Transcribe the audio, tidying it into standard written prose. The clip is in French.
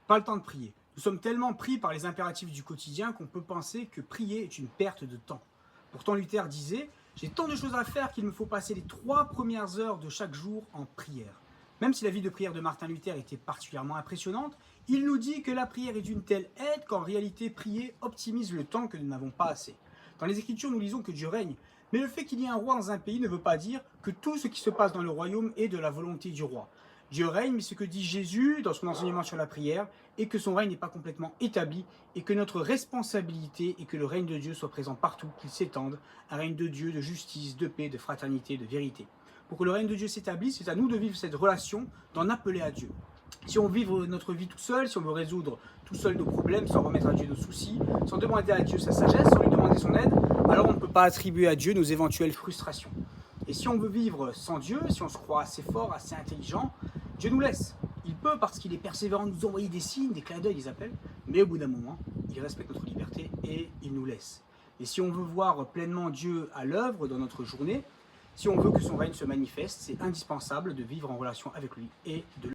Pas le temps de prier. Nous sommes tellement pris par les impératifs du quotidien qu'on peut penser que prier est une perte de temps. Pourtant, Luther disait « J'ai tant de choses à faire qu'il me faut passer les 3 premières heures de chaque jour en prière ». Même si la vie de prière de Martin Luther était particulièrement impressionnante, il nous dit que la prière est d'une telle aide qu'en réalité, prier optimise le temps que nous n'avons pas assez. Dans les Écritures, nous lisons que Dieu règne, mais le fait qu'il y ait un roi dans un pays ne veut pas dire que tout ce qui se passe dans le royaume est de la volonté du roi. Dieu règne, mais ce que dit Jésus dans son enseignement sur la prière est que son règne n'est pas complètement établi et que notre responsabilité est que le règne de Dieu soit présent partout, qu'il s'étende, un règne de Dieu, de justice, de paix, de fraternité, de vérité. Pour que le règne de Dieu s'établisse, c'est à nous de vivre cette relation, d'en appeler à Dieu. Si on vit notre vie tout seul, si on veut résoudre tout seul nos problèmes, sans remettre à Dieu nos soucis, sans demander à Dieu sa sagesse, sans lui demander son aide, alors on ne peut pas attribuer à Dieu nos éventuelles frustrations. Et si on veut vivre sans Dieu, si on se croit assez fort, assez intelligent, Dieu nous laisse. Il peut, parce qu'il est persévérant, nous envoyer des signes, des clins d'œil, ils appellent, mais au bout d'un moment, il respecte notre liberté et il nous laisse. Et si on veut voir pleinement Dieu à l'œuvre dans notre journée, si on veut que son règne se manifeste, c'est indispensable de vivre en relation avec lui et de